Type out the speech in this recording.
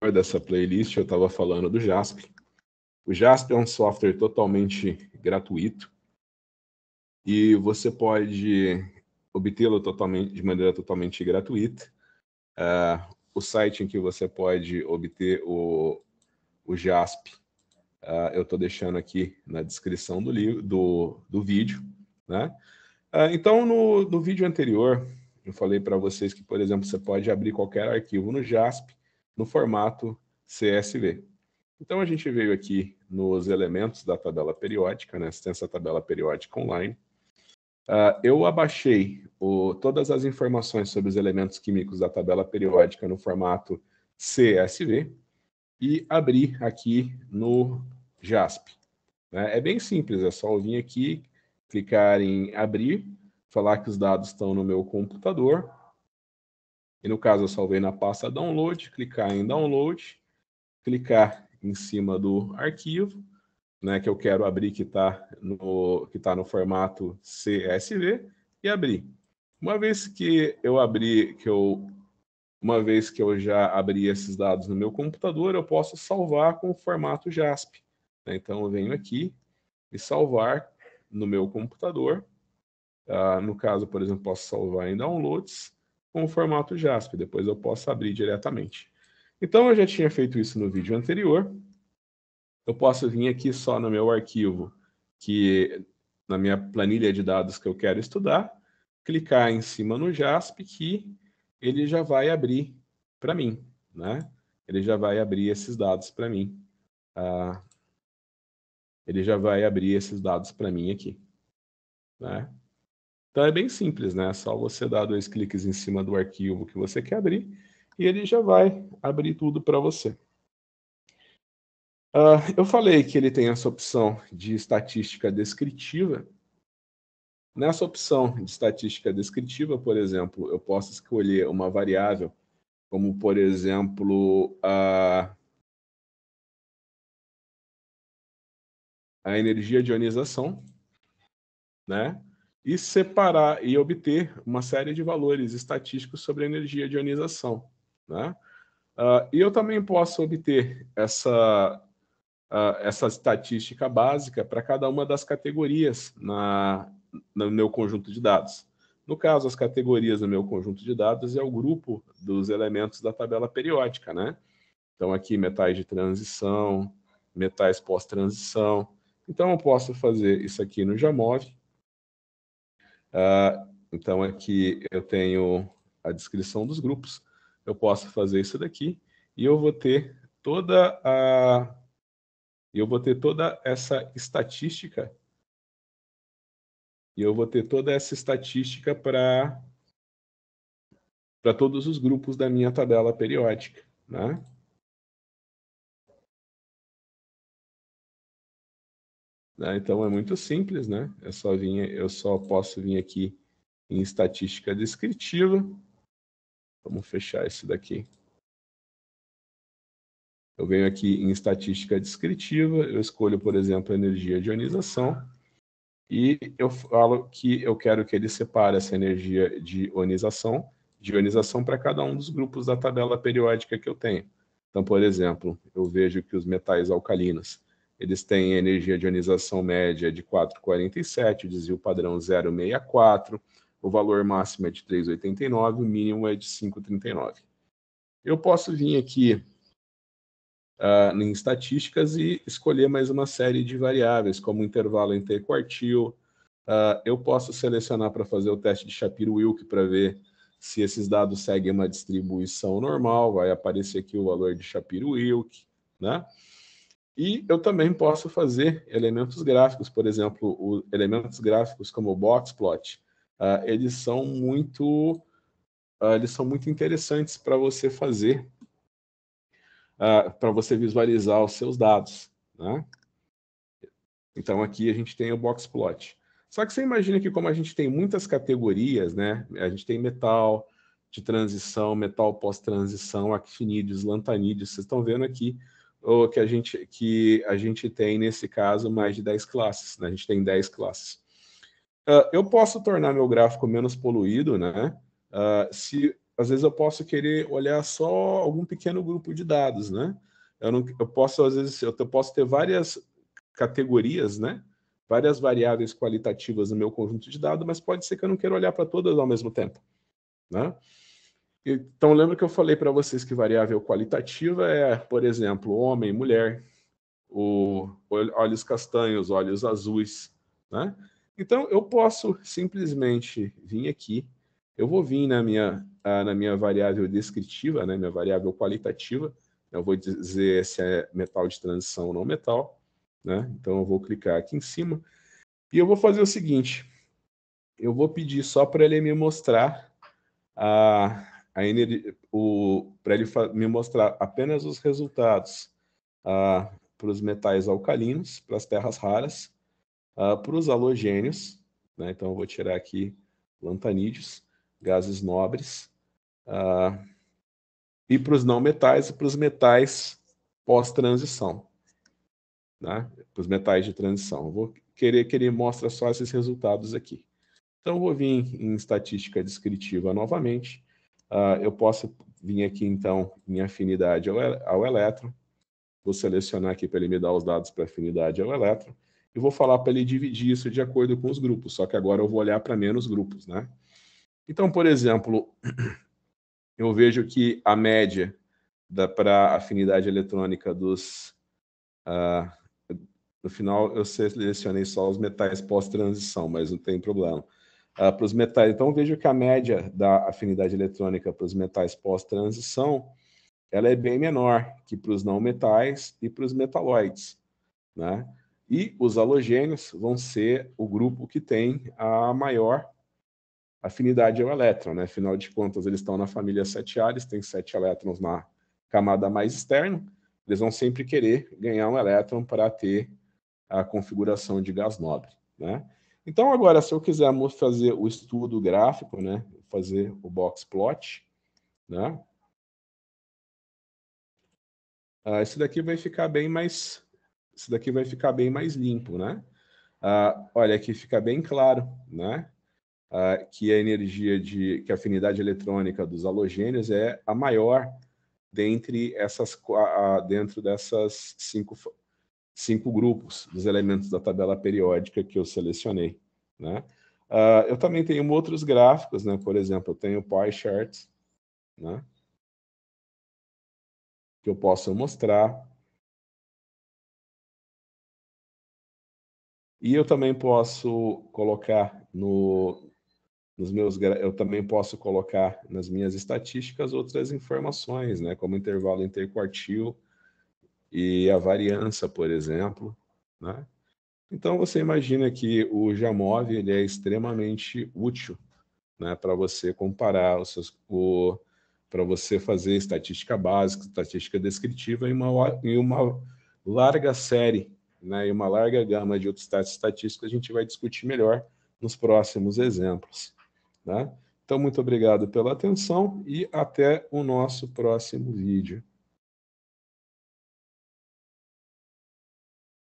dessa playlist, eu estava falando do JASP. O JASP é um software totalmente gratuito e você pode obtê-lo de maneira totalmente gratuita. O site em que você pode obter o JASP, eu estou deixando aqui na descrição do vídeo, né? Então, no vídeo anterior, eu falei para vocês que, por exemplo, você pode abrir qualquer arquivo no JASP no formato CSV. Então, a gente veio aqui nos elementos da tabela periódica, né? Você tem essa tabela periódica online. Eu abaixei todas as informações sobre os elementos químicos da tabela periódica no formato CSV e abri aqui no JASP. Né? É bem simples, é só eu vir aqui, clicar em abrir, falar que os dados estão no meu computador. E no caso eu salvei na pasta download, clicar em download, clicar em cima do arquivo, né, que eu quero abrir, que está no formato CSV, e abrir. Uma vez que eu já abri esses dados no meu computador, eu posso salvar com o formato JASP. Então eu venho aqui e salvar no meu computador. No caso, por exemplo, posso salvar em downloads com o formato JASP. Depois eu posso abrir diretamente. Então eu já tinha feito isso no vídeo anterior. Eu posso vir aqui só no meu arquivo, na minha planilha de dados que eu quero estudar, clicar em cima no JASP, que ele já vai abrir para mim, né? Ele já vai abrir esses dados para mim. Ele já vai abrir esses dados para mim aqui, né? Então é bem simples, né? É só você dar 2 cliques em cima do arquivo que você quer abrir e ele já vai abrir tudo para você. Eu falei que ele tem essa opção de estatística descritiva. Nessa opção de estatística descritiva, por exemplo, eu posso escolher uma variável, como, por exemplo, a energia de ionização, né? E separar e obter uma série de valores estatísticos sobre a energia de ionização, né? E eu também posso obter essa estatística básica para cada uma das categorias no meu conjunto de dados. No caso, as categorias do meu conjunto de dados é o grupo dos elementos da tabela periódica, né? Então, aqui, metais de transição, metais pós-transição. Então, eu posso fazer isso aqui no JAMOV. Então, aqui eu tenho a descrição dos grupos. Eu posso fazer isso daqui e eu vou ter toda essa estatística. E eu vou ter toda essa estatística para todos os grupos da minha tabela periódica, né? Então é muito simples, né? Eu só posso vir aqui em estatística descritiva. Vamos fechar isso daqui. Eu venho aqui em estatística descritiva, eu escolho, por exemplo, energia de ionização, e eu falo que eu quero que ele separe essa energia de ionização para cada um dos grupos da tabela periódica que eu tenho. Então, por exemplo, eu vejo que os metais alcalinos, eles têm energia de ionização média de 4,47, o desvio padrão 0,64, o valor máximo é de 3,89, o mínimo é de 5,39. Eu posso vir aqui em estatísticas e escolher mais uma série de variáveis, como intervalo interquartil. Eu posso selecionar para fazer o teste de Shapiro-Wilk para ver se esses dados seguem uma distribuição normal, vai aparecer aqui o valor de Shapiro-Wilk, né? E eu também posso fazer elementos gráficos, por exemplo, elementos gráficos como o boxplot, eles são muito interessantes para você fazer, para você visualizar os seus dados, né? Então aqui a gente tem o boxplot. Só que você imagina que como a gente tem muitas categorias, né? A gente tem metal de transição, metal pós-transição, actinídeos, lantanídeos. Vocês estão vendo aqui que a gente tem, nesse caso, mais de 10 classes. Né? A gente tem 10 classes. Eu posso tornar meu gráfico menos poluído, né? Se às vezes eu posso querer olhar só algum pequeno grupo de dados, né? Eu posso, às vezes, eu posso ter várias categorias, né? Várias variáveis qualitativas no meu conjunto de dados, mas pode ser que eu não queira olhar para todas ao mesmo tempo, né? Então, lembra que eu falei para vocês que variável qualitativa é, por exemplo, homem, mulher, olhos castanhos, olhos azuis, né? Então, eu posso simplesmente vir aqui, eu vou vir na minha variável descritiva, né, minha variável qualitativa, eu vou dizer se é metal de transição ou não metal, né? Então, eu vou clicar aqui em cima e eu vou fazer o seguinte, eu vou pedir só para ele me mostrar para ele me mostrar apenas os resultados para os metais alcalinos, para as terras raras, para os halogênios, né? Então eu vou tirar aqui lantanídeos, gases nobres, e para os não metais e para os metais pós-transição, né? Para os metais de transição. Eu vou querer que ele mostre só esses resultados aqui. Então eu vou vir em estatística descritiva novamente. Eu posso vir aqui então em afinidade ao elétron. Vou selecionar aqui para ele me dar os dados para afinidade ao elétron. E vou falar para ele dividir isso de acordo com os grupos, só que agora eu vou olhar para menos grupos, né? Então, por exemplo, eu vejo que a média para afinidade eletrônica dos... no final, eu selecionei só os metais pós-transição, mas não tem problema. Para os metais, então, eu vejo que a média da afinidade eletrônica para os metais pós-transição ela é bem menor que para os não metais e para os metalóides, né? E os halogênios vão ser o grupo que tem a maior afinidade ao elétron, né? Afinal de contas, eles estão na família 7A, eles têm 7 elétrons na camada mais externa, eles vão sempre querer ganhar um elétron para ter a configuração de gás nobre, né? Então, agora, se eu quiser fazer o estudo gráfico, né? Fazer o box plot, né? Esse daqui vai ficar bem mais... Esse daqui vai ficar bem mais limpo, né? Olha, aqui fica bem claro, né? Que a energia que a afinidade eletrônica dos halogênios é a maior dentre dentro dessas cinco grupos dos elementos da tabela periódica que eu selecionei, né? Eu também tenho outros gráficos, né? Por exemplo, eu tenho pie charts, né? Que eu posso mostrar. E eu também posso colocar eu também posso colocar nas minhas estatísticas outras informações, né, como intervalo interquartil e a variância, por exemplo, né? Então você imagina que o Jamov ele é extremamente útil, né, para você comparar para você fazer estatística básica, estatística descritiva em uma larga série, né, e uma larga gama de outros dados estatísticos a gente vai discutir melhor nos próximos exemplos, né? Então, muito obrigado pela atenção e até o nosso próximo vídeo.